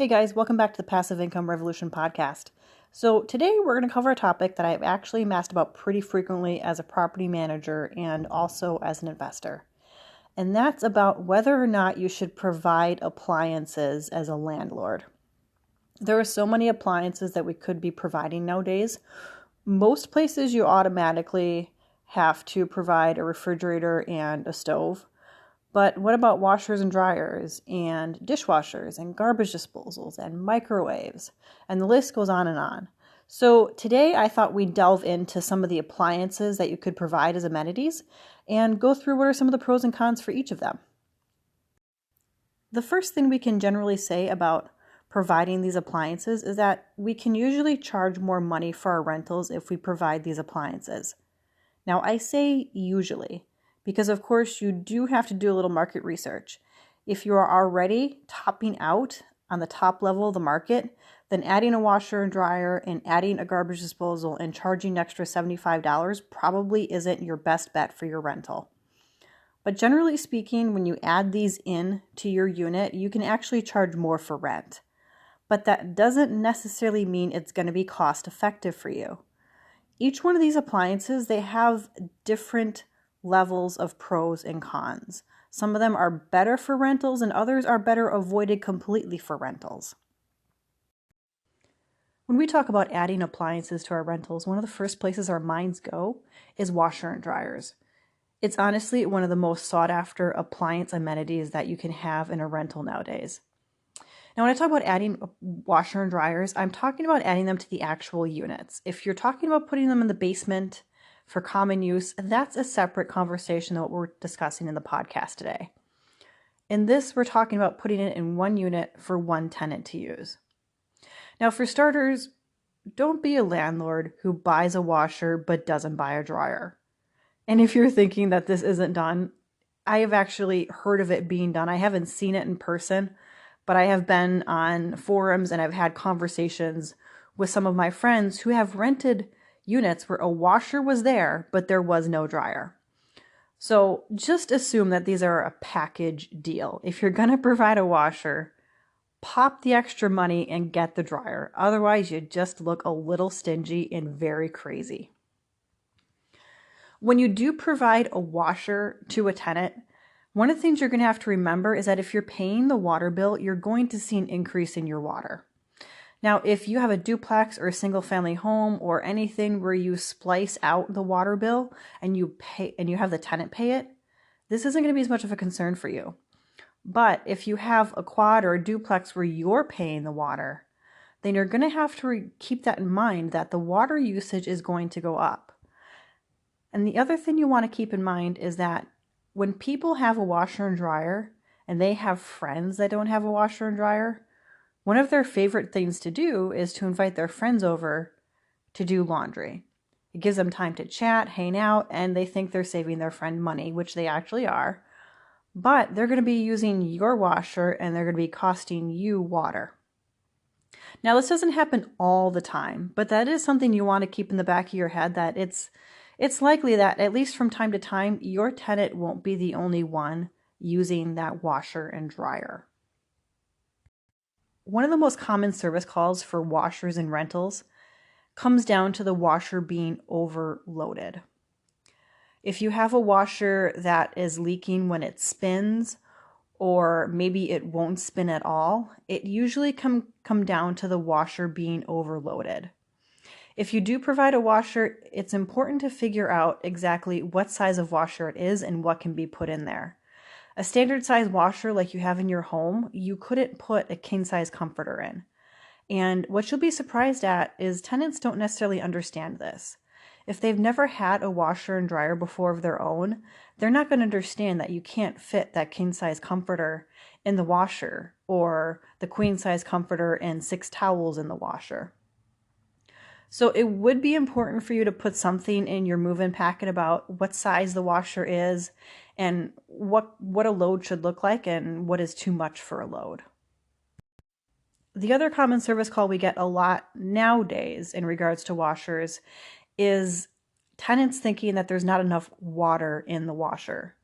Hey guys, welcome back to the Passive Income Revolution podcast. So, today we're going to cover a topic that I've actually been asked about pretty frequently as a property manager and also as an investor. And that's about whether or not you should provide appliances as a landlord. There are so many appliances that we could be providing nowadays. Most places you automatically have to provide a refrigerator and a stove. But what about washers and dryers and dishwashers and garbage disposals and microwaves? And the list goes on and on. So today I thought we'd delve into some of the appliances that you could provide as amenities and go through what are some of the pros and cons for each of them. The first thing we can generally say about providing these appliances is that we can usually charge more money for our rentals if we provide these appliances. Now I say usually, because of course you do have to do a little market research. If you are already topping out on the top level of the market, then adding a washer and dryer and adding a garbage disposal and charging an extra $75 probably isn't your best bet for your rental. But generally speaking, when you add these in to your unit, you can actually charge more for rent. But that doesn't necessarily mean it's going to be cost effective for you. Each one of these appliances, they have different levels of pros and cons. Some of them are better for rentals and others are better avoided completely for rentals. When we talk about adding appliances to our rentals, one of the first places our minds go is washer and dryers. It's honestly one of the most sought after appliance amenities that you can have in a rental nowadays. Now, when I talk about adding washer and dryers, I'm talking about adding them to the actual units. If you're talking about putting them in the basement for common use, that's a separate conversation than what we're discussing in the podcast today. In this, we're talking about putting it in one unit for one tenant to use. Now, for starters, don't be a landlord who buys a washer but doesn't buy a dryer. And if you're thinking that this isn't done, I have actually heard of it being done. I haven't seen it in person, but I have been on forums and I've had conversations with some of my friends who have rented units where a washer was there, but there was no dryer. So just assume that these are a package deal. If you're going to provide a washer, pop the extra money and get the dryer. Otherwise, you just look a little stingy and very crazy. When you do provide a washer to a tenant, one of the things you're going to have to remember is that if you're paying the water bill, you're going to see an increase in your water. Now, if you have a duplex or a single family home or anything where you splice out the water bill and you have the tenant pay it, this isn't going to be as much of a concern for you. But if you have a quad or a duplex where you're paying the water, then you're going to have to keep that in mind that the water usage is going to go up. And the other thing you want to keep in mind is that when people have a washer and dryer and they have friends that don't have a washer and dryer, one of their favorite things to do is to invite their friends over to do laundry. It gives them time to chat, hang out, and they think they're saving their friend money, which they actually are. But they're going to be using your washer and they're going to be costing you water. Now, this doesn't happen all the time, but that is something you want to keep in the back of your head, that it's likely that at least from time to time, your tenant won't be the only one using that washer and dryer. One of the most common service calls for washers and rentals comes down to the washer being overloaded. If you have a washer that is leaking when it spins, or maybe it won't spin at all, it usually come down to the washer being overloaded. If you do provide a washer, it's important to figure out exactly what size of washer it is and what can be put in there. A standard size washer like you have in your home, you couldn't put a king size comforter in. And what you'll be surprised at is tenants don't necessarily understand this. If they've never had a washer and dryer before of their own, they're not going to understand that you can't fit that king size comforter in the washer or the queen size comforter and 6 towels in the washer. So it would be important for you to put something in your move-in packet about what size the washer is and what a load should look like and what is too much for a load. The other common service call we get a lot nowadays in regards to washers is tenants thinking that there's not enough water in the washer.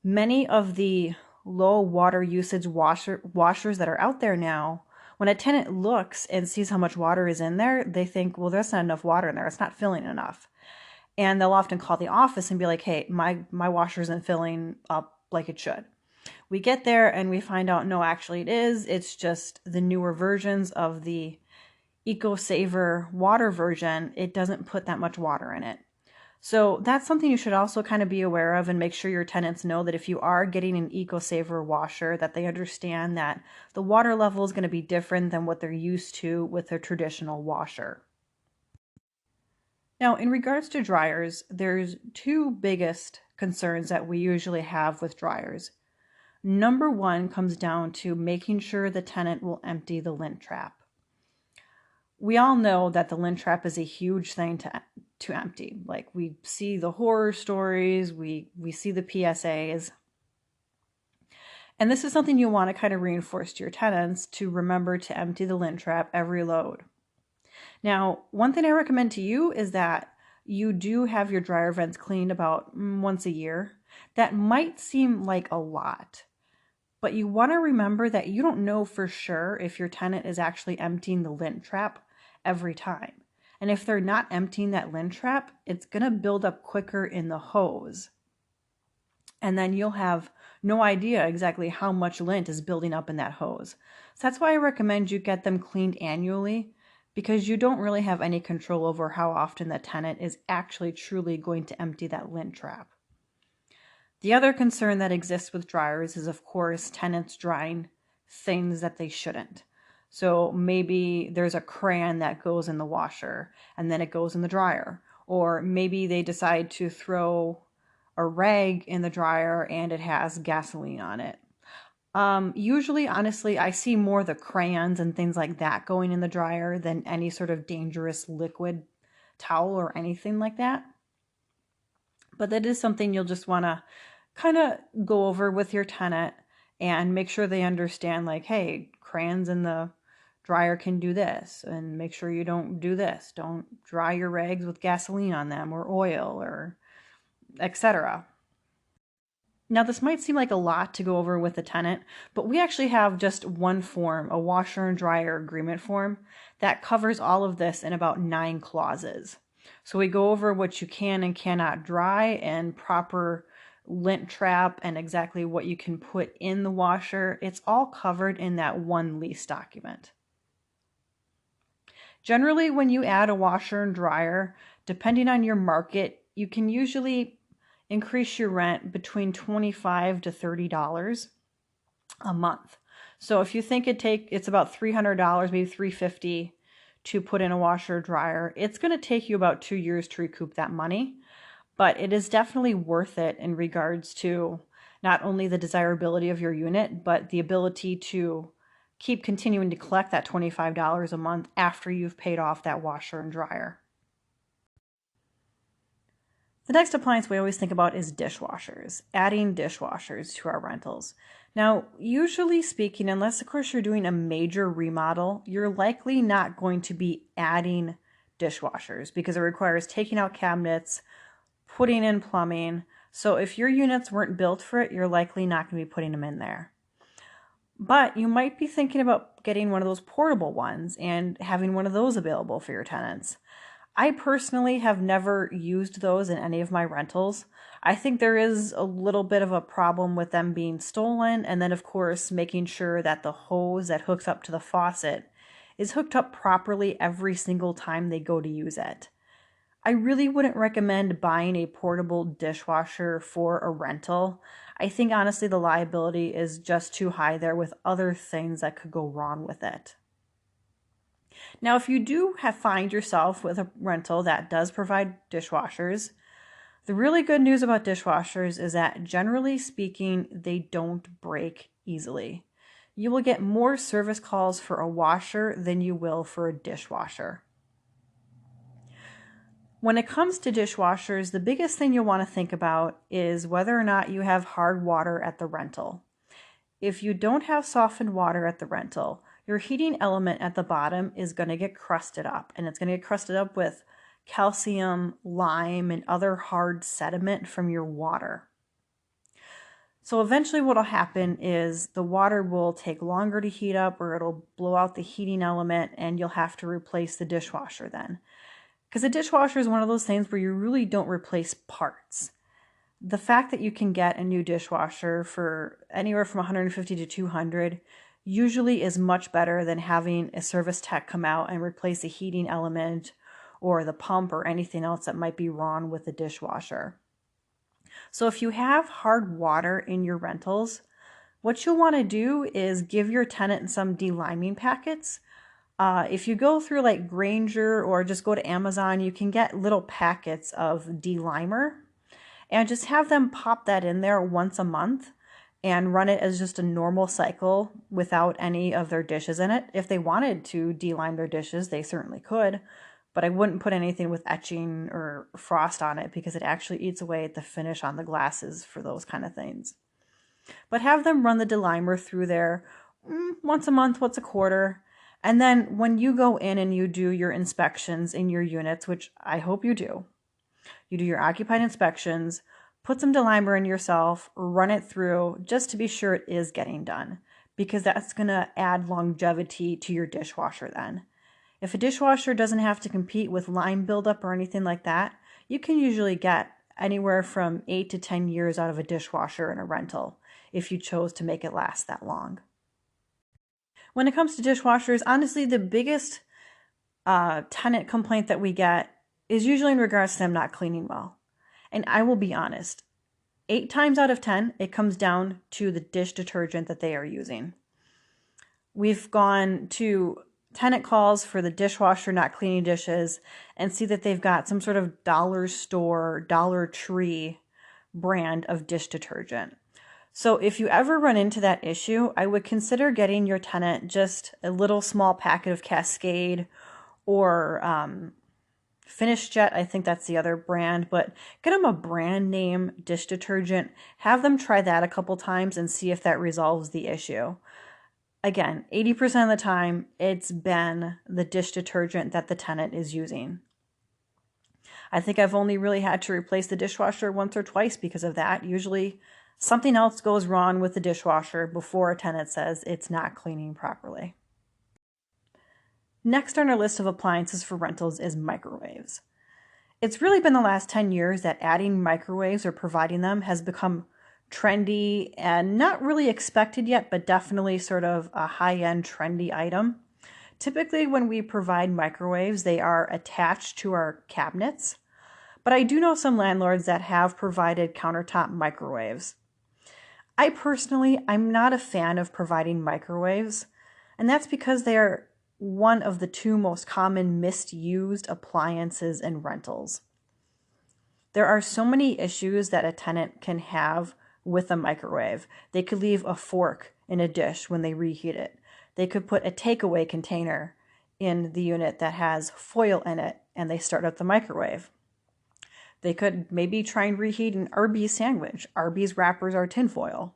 Many of the low water usage washers that are out there now, When a tenant looks and sees how much water is in there, they think, well, there's not enough water in there. It's not filling enough. And they'll often call the office and be like, hey, my washer isn't filling up like it should. We get there and we find out, no, actually it is. It's just the newer versions of the EcoSaver water version. It doesn't put that much water in it. So that's something you should also kind of be aware of, and make sure your tenants know that if you are getting an EcoSaver washer, that they understand that the water level is going to be different than what they're used to with their traditional washer. Now, in regards to dryers, there's two biggest concerns that we usually have with dryers. Number one comes down to making sure the tenant will empty the lint trap. We all know that the lint trap is a huge thing to empty. Like, we see the horror stories, we see the PSAs. And this is something you want to kind of reinforce to your tenants, to remember to empty the lint trap every load. Now, one thing I recommend to you is that you do have your dryer vents cleaned about once a year. That might seem like a lot, but you want to remember that you don't know for sure if your tenant is actually emptying the lint trap every time. And if they're not emptying that lint trap, it's going to build up quicker in the hose. And then you'll have no idea exactly how much lint is building up in that hose. So that's why I recommend you get them cleaned annually, because you don't really have any control over how often the tenant is actually truly going to empty that lint trap. The other concern that exists with dryers is, of course, tenants drying things that they shouldn't. So maybe there's a crayon that goes in the washer and then it goes in the dryer. Or maybe they decide to throw a rag in the dryer and it has gasoline on it. Usually, honestly, I see more the crayons and things like that going in the dryer than any sort of dangerous liquid towel or anything like that. But that is something you'll just want to kind of go over with your tenant and make sure they understand, like, hey, crayons in the dryer can do this, and make sure you don't do this. Don't dry your rags with gasoline on them or oil or etc. Now, this might seem like a lot to go over with a tenant, but we actually have just one form, a washer and dryer agreement form, that covers all of this in about 9 clauses. So we go over what you can and cannot dry, and proper lint trap, and exactly what you can put in the washer. It's all covered in that one lease document. Generally, when you add a washer and dryer, depending on your market, you can usually increase your rent between $25 to $30 a month. So if you think it's about $300, maybe $350 to put in a washer or dryer, it's going to take you about 2 years to recoup that money. But it is definitely worth it in regards to not only the desirability of your unit, but the ability to keep continuing to collect that $25 a month after you've paid off that washer and dryer. The next appliance we always think about is dishwashers, adding dishwashers to our rentals. Now, usually speaking, unless of course you're doing a major remodel, you're likely not going to be adding dishwashers because it requires taking out cabinets, putting in plumbing. So if your units weren't built for it, you're likely not going to be putting them in there. But you might be thinking about getting one of those portable ones and having one of those available for your tenants. I personally have never used those in any of my rentals. I think there is a little bit of a problem with them being stolen, and then of course making sure that the hose that hooks up to the faucet is hooked up properly every single time they go to use it. I really wouldn't recommend buying a portable dishwasher for a rental. I think honestly the liability is just too high there with other things that could go wrong with it. Now, if you do find yourself with a rental that does provide dishwashers, the really good news about dishwashers is that generally speaking, they don't break easily. You will get more service calls for a washer than you will for a dishwasher. When it comes to dishwashers, the biggest thing you'll want to think about is whether or not you have hard water at the rental. If you don't have softened water at the rental, your heating element at the bottom is going to get crusted up, and it's going to get crusted up with calcium, lime, and other hard sediment from your water. So eventually what'll happen is the water will take longer to heat up, or it'll blow out the heating element, and you'll have to replace the dishwasher then. Because the dishwasher is one of those things where you really don't replace parts. The fact that you can get a new dishwasher for anywhere from 150 to 200 usually is much better than having a service tech come out and replace a heating element or the pump or anything else that might be wrong with the dishwasher. So if you have hard water in your rentals, what you'll want to do is give your tenant some deliming packets. If you go through like Grainger or just go to Amazon, you can get little packets of delimer and just have them pop that in there once a month and run it as just a normal cycle without any of their dishes in it. If they wanted to delime their dishes, they certainly could, but I wouldn't put anything with etching or frost on it because it actually eats away at the finish on the glasses for those kind of things. But have them run the delimer through there once a month, once a quarter. And then when you go in and you do your inspections in your units, which I hope you do your occupied inspections, put some delimer in yourself, run it through just to be sure it is getting done, because that's going to add longevity to your dishwasher then. If a dishwasher doesn't have to compete with lime buildup or anything like that, you can usually get anywhere from 8 to 10 years out of a dishwasher in a rental if you chose to make it last that long. When it comes to dishwashers, honestly, the biggest tenant complaint that we get is usually in regards to them not cleaning well. And I will be honest, 8 times out of 10, it comes down to the dish detergent that they are using. We've gone to tenant calls for the dishwasher not cleaning dishes and see that they've got some sort of dollar store, Dollar Tree brand of dish detergent. So if you ever run into that issue, I would consider getting your tenant just a little small packet of Cascade or Finish Jet. I think that's the other brand, but get them a brand name dish detergent. Have them try that a couple times and see if that resolves the issue. Again, 80% of the time, it's been the dish detergent that the tenant is using. I think I've only really had to replace the dishwasher once or twice because of that. Usually something else goes wrong with the dishwasher before a tenant says it's not cleaning properly. Next on our list of appliances for rentals is microwaves. It's really been the last 10 years that adding microwaves or providing them has become trendy and not really expected yet, but definitely sort of a high-end trendy item. Typically when we provide microwaves, they are attached to our cabinets, but I do know some landlords that have provided countertop microwaves. I'm not a fan of providing microwaves, and that's because they are one of the 2 most common misused appliances in rentals. There are so many issues that a tenant can have with a microwave. They could leave a fork in a dish when they reheat it. They could put a takeaway container in the unit that has foil in it and they start up the microwave. They could maybe try and reheat an Arby's sandwich. Arby's wrappers are tinfoil.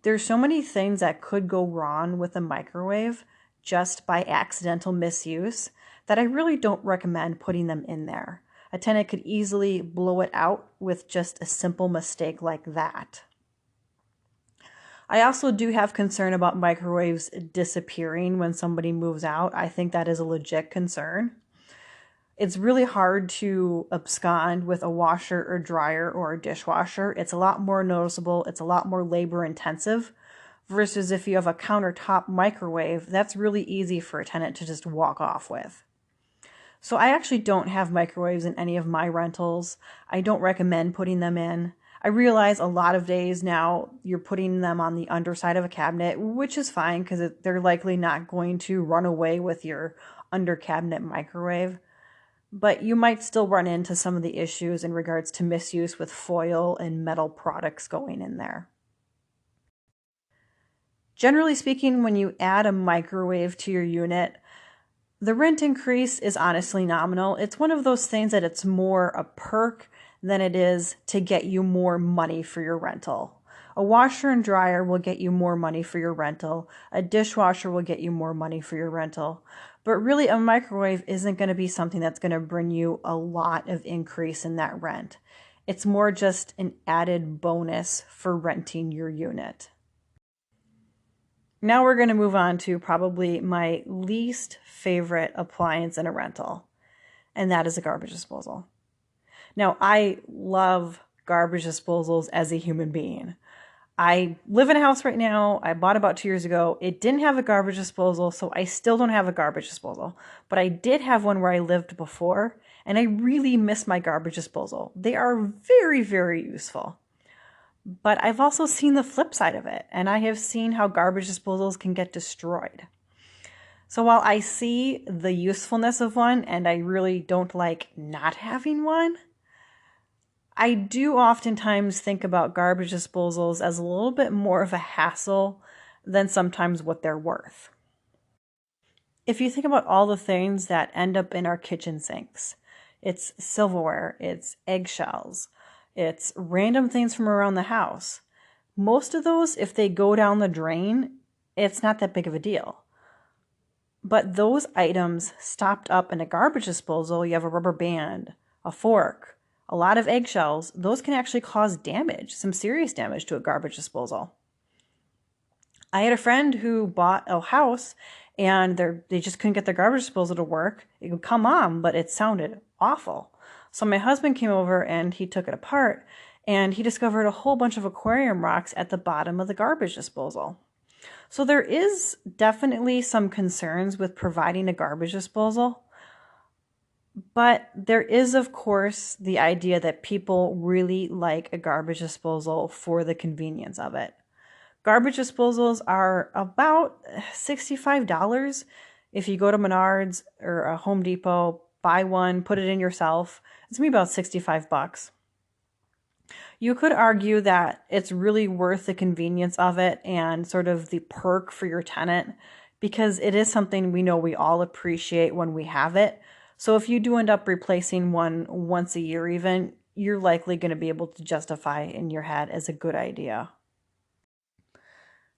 There's so many things that could go wrong with a microwave just by accidental misuse that I really don't recommend putting them in there. A tenant could easily blow it out with just a simple mistake like that. I also do have concern about microwaves disappearing when somebody moves out. I think that is a legit concern. It's really hard to abscond with a washer or dryer or a dishwasher. It's a lot more noticeable. It's a lot more labor intensive versus if you have a countertop microwave, that's really easy for a tenant to just walk off with. So I actually don't have microwaves in any of my rentals. I don't recommend putting them in. I realize a lot of days now you're putting them on the underside of a cabinet, which is fine because they're likely not going to run away with your under cabinet microwave. But you might still run into some of the issues in regards to misuse with foil and metal products going in there. Generally speaking, when you add a microwave to your unit, the rent increase is honestly nominal. It's one of those things that it's more a perk than it is to get you more money for your rental. A washer and dryer will get you more money for your rental. A dishwasher will get you more money for your rental. But really, a microwave isn't going to be something that's going to bring you a lot of increase in that rent. It's more just an added bonus for renting your unit. Now we're going to move on to probably my least favorite appliance in a rental, and that is a garbage disposal. Now, I love garbage disposals as a human being. I live in a house right now. I bought about 2 years ago. It didn't have a garbage disposal, so I still don't have a garbage disposal. But I did have one where I lived before, and I really miss my garbage disposal. They are very, very useful. But I've also seen the flip side of it, and I have seen how garbage disposals can get destroyed. So while I see the usefulness of one, and I really don't like not having one, I do oftentimes think about garbage disposals as a little bit more of a hassle than sometimes what they're worth. If you think about all the things that end up in our kitchen sinks, it's silverware, it's eggshells, it's random things from around the house. Most of those, if they go down the drain, it's not that big of a deal. But those items stopped up in a garbage disposal, you have a rubber band, a fork, a lot of eggshells, those can actually cause damage, some serious damage to a garbage disposal. I had a friend who bought a house and they just couldn't get their garbage disposal to work. It would come on, but it sounded awful. So my husband came over and he took it apart and he discovered a whole bunch of aquarium rocks at the bottom of the garbage disposal. So there is definitely some concerns with providing a garbage disposal. But there is, of course, the idea that people really like a garbage disposal for the convenience of it. Garbage disposals are about $65. If you go to Menards or a Home Depot, buy one, put it in yourself, it's going to be about $65. You could argue that it's really worth the convenience of it and sort of the perk for your tenant because it is something we know we all appreciate when we have it. So if you do end up replacing one once a year even, you're likely going to be able to justify in your head as a good idea.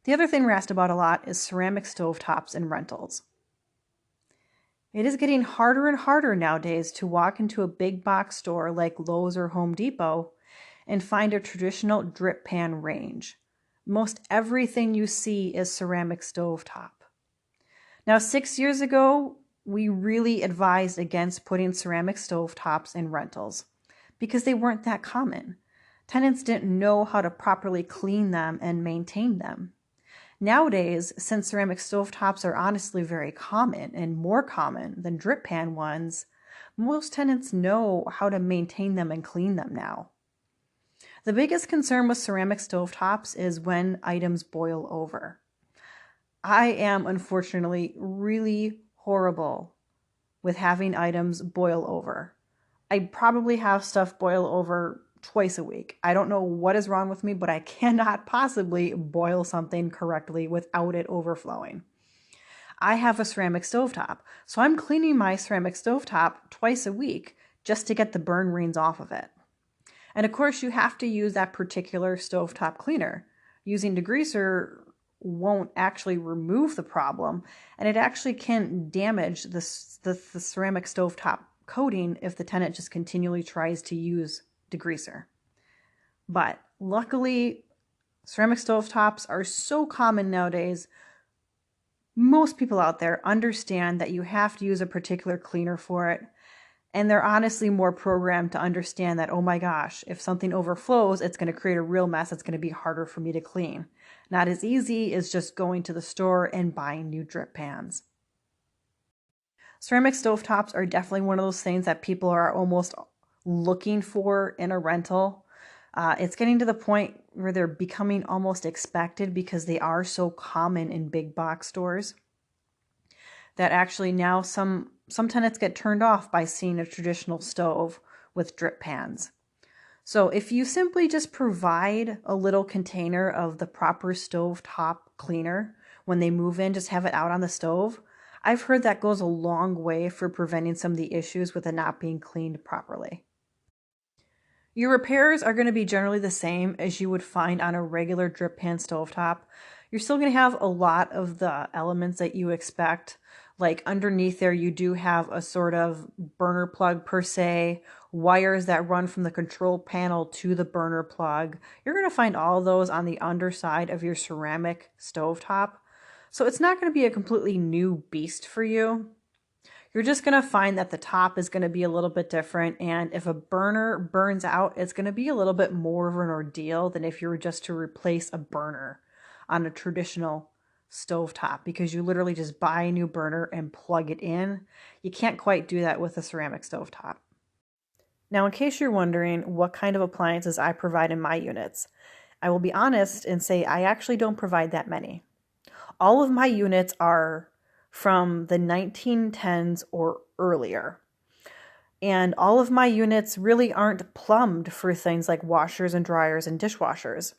The other thing we're asked about a lot is ceramic stovetops and rentals. It is getting harder and harder nowadays to walk into a big box store like Lowe's or Home Depot and find a traditional drip pan range. Most everything you see is ceramic stovetop. Now, 6 years ago, we really advised against putting ceramic stovetops in rentals because they weren't that common. Tenants didn't know how to properly clean them and maintain them. Nowadays, since ceramic stovetops are honestly very common and more common than drip pan ones, most tenants know how to maintain them and clean them now. The biggest concern with ceramic stovetops is when items boil over. I am unfortunately really horrible with having items boil over. I probably have stuff boil over twice a week. I don't know what is wrong with me, but I cannot possibly boil something correctly without it overflowing. I have a ceramic stovetop, so I'm cleaning my ceramic stovetop twice a week just to get the burn rings off of it. And of course, you have to use that particular stovetop cleaner. Using degreaser won't actually remove the problem, and it actually can damage the ceramic stovetop coating if the tenant just continually tries to use degreaser. But luckily, ceramic stovetops are so common nowadays. Most people out there understand that you have to use a particular cleaner for it, and they're honestly more programmed to understand that, oh my gosh, if something overflows, it's going to create a real mess. It's going to be harder for me to clean. Not as easy as just going to the store and buying new drip pans. Ceramic stovetops are definitely one of those things that people are almost looking for in a rental. It's getting to the point where they're becoming almost expected because they are so common in big box stores that actually now some tenants get turned off by seeing a traditional stove with drip pans. So if you simply just provide a little container of the proper stovetop cleaner when they move in, just have it out on the stove, I've heard that goes a long way for preventing some of the issues with it not being cleaned properly. Your repairs are going to be generally the same as you would find on a regular drip pan stovetop. You're still going to have a lot of the elements that you expect, Like underneath there, you do have a sort of burner plug per se, wires that run from the control panel to the burner plug. You're going to find all those on the underside of your ceramic stovetop. So it's not going to be a completely new beast for you. You're just going to find that the top is going to be a little bit different. And if a burner burns out, it's going to be a little bit more of an ordeal than if you were just to replace a burner on a traditional stovetop, because you literally just buy a new burner and plug it in. You can't quite do that with a ceramic stovetop. Now, in case you're wondering what kind of appliances I provide in my units, I will be honest and say I actually don't provide that many. All of my units are from the 1910s or earlier. And all of my units really aren't plumbed for things like washers and dryers and dishwashers.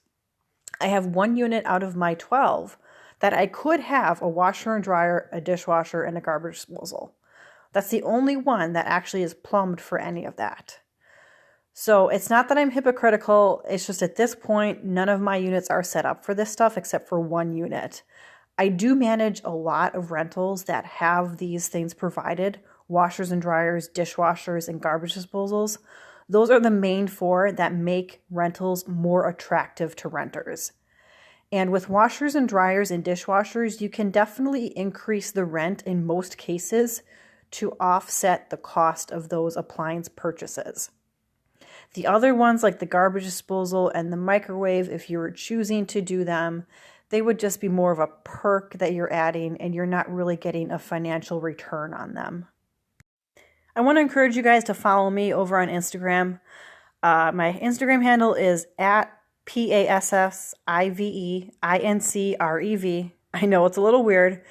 I have one unit out of my 12 that I could have a washer and dryer, a dishwasher, and a garbage disposal. That's the only one that actually is plumbed for any of that. So it's not that I'm hypocritical, it's just at this point, none of my units are set up for this stuff except for one unit. I do manage a lot of rentals that have these things provided: washers and dryers, dishwashers, and garbage disposals. Those are the main four that make rentals more attractive to renters. And with washers and dryers and dishwashers, you can definitely increase the rent in most cases to offset the cost of those appliance purchases. The other ones, like the garbage disposal and the microwave, if you were choosing to do them, they would just be more of a perk that you're adding, and you're not really getting a financial return on them. I want to encourage you guys to follow me over on Instagram. My Instagram handle is at PASSIVEINCREV. I know it's a little weird,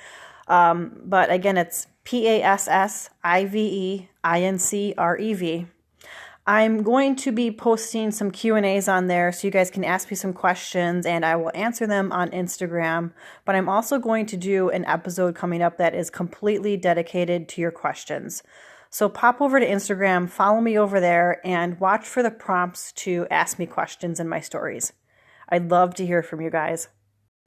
but again, it's PASSIVEINCREV. I'm going to be posting some Q&As on there so you guys can ask me some questions and I will answer them on Instagram. But I'm also going to do an episode coming up that is completely dedicated to your questions. So pop over to Instagram, follow me over there, and watch for the prompts to ask me questions in my stories. I'd love to hear from you guys.